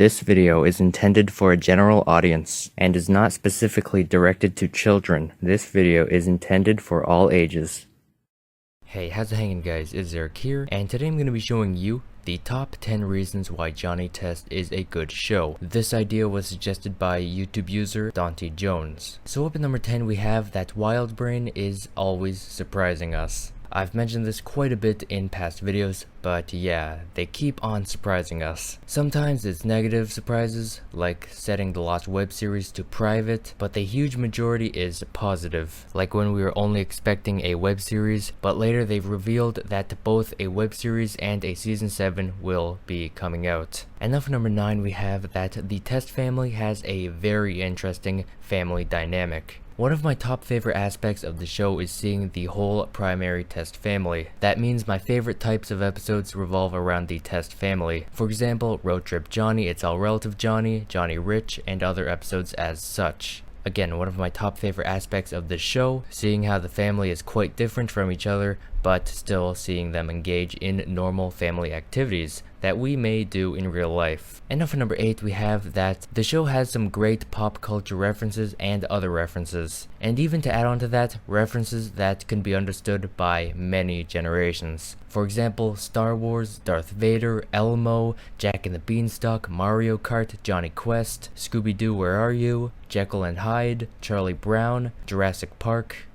This video is intended for a general audience and is not specifically directed to children. This video is intended for all ages. Hey, how's it hanging guys? It's Eric here, and today I'm going to be showing you the top 10 reasons why Johnny Test is a good show. This idea was suggested by YouTube user Dante Jones. So up at number 10 we have that WildBrain is always surprising us. I've mentioned this quite a bit in past videos, but yeah, they keep on surprising us. Sometimes it's negative surprises, like setting the Lost web series to private, but the huge majority is positive, like when we were only expecting a web series, but later they've revealed that both a web series and a season 7 will be coming out. And now for number 9 we have that the Test family has a very interesting family dynamic. One of my top favorite aspects of the show is seeing the whole primary Test family. That means my favorite types of episodes revolve around the Test family. For example, Road Trip Johnny, It's All Relative Johnny, Johnny Rich, and other episodes as such. Again, one of my top favorite aspects of this show, seeing how the family is quite different from each other, but still seeing them engage in normal family activities that we may do in real life. And now for number 8 we have that the show has some great pop culture references and other references. And even to add on to that, references that can be understood by many generations. For example, Star Wars, Darth Vader, Elmo, Jack and the Beanstalk, Mario Kart, Johnny Quest, Scooby-Doo Where Are You, Jekyll and Hyde, Charlie Brown, Jurassic Park,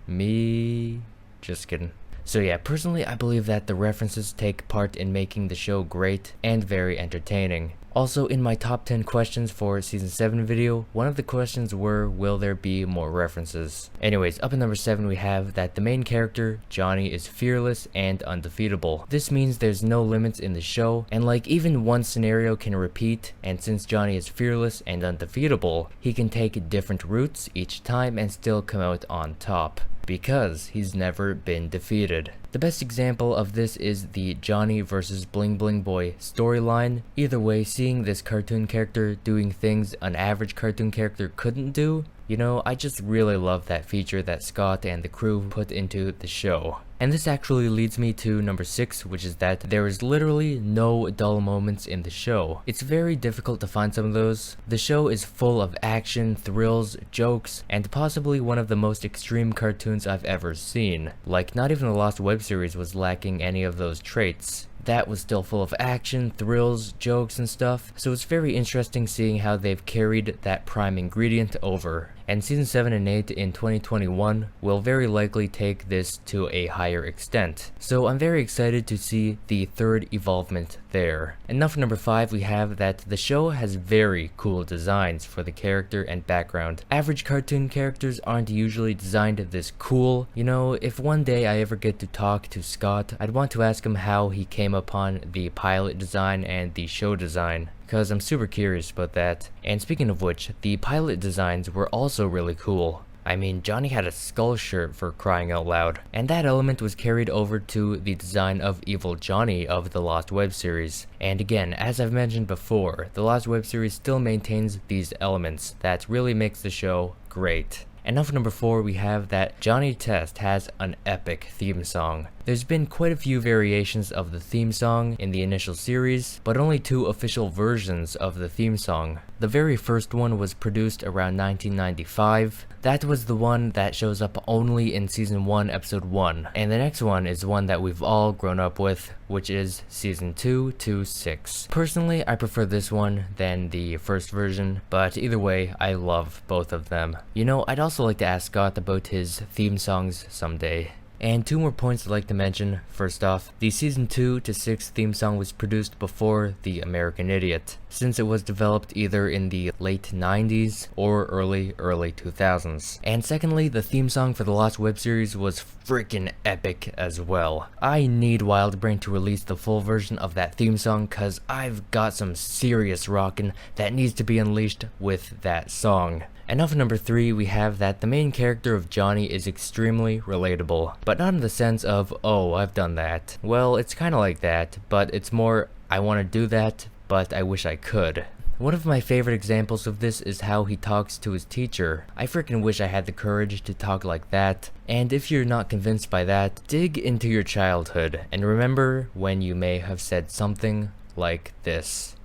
me... just kidding. So yeah, personally I believe that the references take part in making the show great and very entertaining. Also, in my top 10 questions for season 7 video, one of the questions were, will there be more references? Anyways, up at number 7 we have that the main character, Johnny, is fearless and undefeatable. This means there's no limits in the show, and like even one scenario can repeat, and since Johnny is fearless and undefeatable, he can take different routes each time and still come out on top, because he's never been defeated. The best example of this is the Johnny vs Bling Bling Boy storyline. Either way, seeing this cartoon character doing things an average cartoon character couldn't do, you know, I just really love that feature that Scott and the crew put into the show. And this actually leads me to number 6, which is that there is literally no dull moments in the show. It's very difficult to find some of those. The show is full of action, thrills, jokes, and possibly one of the most extreme cartoons I've ever seen. Like, not even the Lost web series was lacking any of those traits. That was still full of action, thrills, jokes, and stuff, so it's very interesting seeing how they've carried that prime ingredient over. And season 7 and 8 in 2021 will very likely take this to a higher extent. So I'm very excited to see the third evolvement there. And now for number 5 we have that the show has very cool designs for the character and background. Average cartoon characters aren't usually designed this cool. You know, if one day I ever get to talk to Scott, I'd want to ask him how he came upon the pilot design and the show design, because I'm super curious about that. And speaking of which, the pilot designs were also really cool. I mean, Johnny had a skull shirt for crying out loud, and that element was carried over to the design of Evil Johnny of the Lost web series. And again, as I've mentioned before, the Lost web series still maintains these elements that really makes the show great. And now for number 4 we have that Johnny Test has an epic theme song. There's been quite a few variations of the theme song in the initial series, but only 2 official versions of the theme song. The very first one was produced around 1995. That was the one that shows up only in season 1 episode 1, and the next one is one that we've all grown up with, which is season 2 to 6. Personally, I prefer this one than the first version, but either way, I love both of them. You know, I'd also like to ask Scott about his theme songs someday. And 2 more points I'd like to mention. First off, the season 2 to 6 theme song was produced before The American Idiot, since it was developed either in the late 90s or early 2000s. And secondly, the theme song for the Lost web series was freaking epic as well. I need WildBrain to release the full version of that theme song, cause I've got some serious rockin' that needs to be unleashed with that song. And now for number 3, we have that the main character of Johnny is extremely relatable, but not in the sense of, oh, I've done that. Well, it's kinda like that, but it's more, I wanna do that, but I wish I could. One of my favorite examples of this is how he talks to his teacher. I freaking wish I had the courage to talk like that. And if you're not convinced by that, dig into your childhood and remember when you may have said something like this.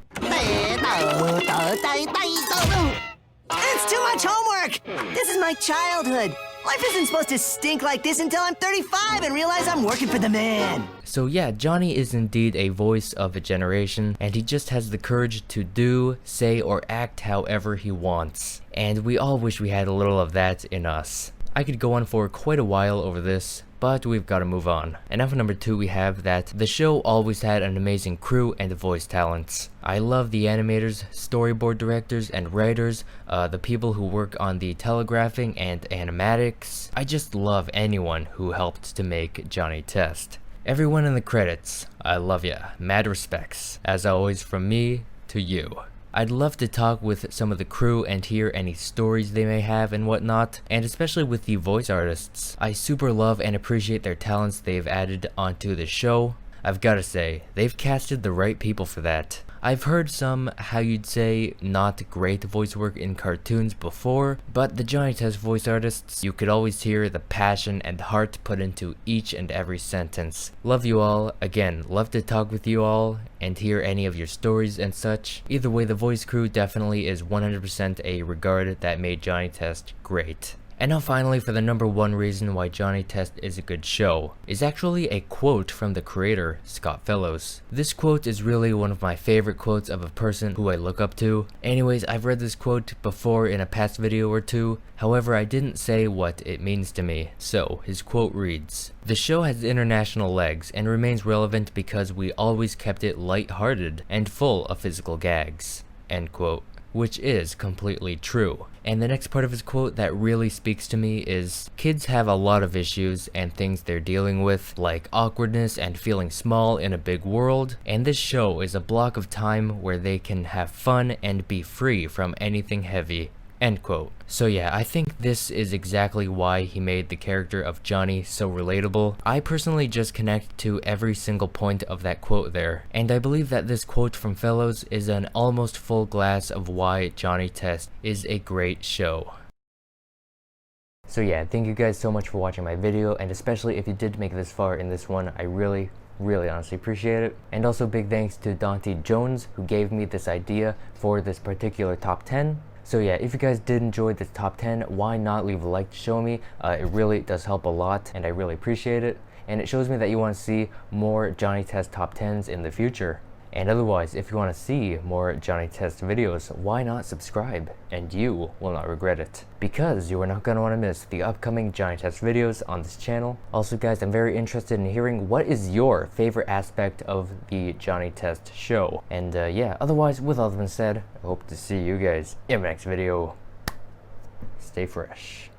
It's too much homework! This is my childhood. Life isn't supposed to stink like this until I'm 35 and realize I'm working for the man. So yeah, Johnny is indeed a voice of a generation, and he just has the courage to do, say, or act however he wants. And we all wish we had a little of that in us. I could go on for quite a while over this, but we've got to move on. And now for number 2, we have that the show always had an amazing crew and voice talents. I love the animators, storyboard directors, and writers, the people who work on the telegraphing and animatics. I just love anyone who helped to make Johnny Test. Everyone in the credits, I love ya. Mad respects. As always, from me to you. I'd love to talk with some of the crew and hear any stories they may have and whatnot, and especially with the voice artists. I super love and appreciate their talents they've added onto the show. I've gotta say, they've casted the right people for that. I've heard some, how you'd say, not great voice work in cartoons before, but the Johnny Test voice artists, you could always hear the passion and heart put into each and every sentence. Love you all. Again, love to talk with you all and hear any of your stories and such. Either way, the voice crew definitely is 100% a regard that made Johnny Test great. And now finally, for the number 1 reason why Johnny Test is a good show, is actually a quote from the creator, Scott Fellows. This quote is really one of my favorite quotes of a person who I look up to. Anyways, I've read this quote before in a past video or two, however I didn't say what it means to me. So, his quote reads, "The show has international legs and remains relevant because we always kept it light-hearted and full of physical gags." End quote. Which is completely true. And the next part of his quote that really speaks to me is, kids have a lot of issues and things they're dealing with, like awkwardness and feeling small in a big world, and this show is a block of time where they can have fun and be free from anything heavy. End quote. So yeah, I think this is exactly why he made the character of Johnny so relatable. I personally just connect to every single point of that quote there, and I believe that this quote from Fellows is an almost full glass of why Johnny Test is a great show. So yeah, thank you guys so much for watching my video, and especially if you did make it this far in this one, I really honestly appreciate it. And also big thanks to Dante Jones, who gave me this idea for this particular top 10. So yeah, if you guys did enjoy this top 10, why not leave a like to show me? It really does help a lot, and I really appreciate it. And it shows me that you want to see more Johnny Test top 10s in the future. And otherwise, if you want to see more Johnny Test videos, why not subscribe? And you will not regret it, because you are not going to want to miss the upcoming Johnny Test videos on this channel. Also guys, I'm very interested in hearing what is your favorite aspect of the Johnny Test show. And yeah, otherwise, with all that being said, I hope to see you guys in my next video. Stay fresh.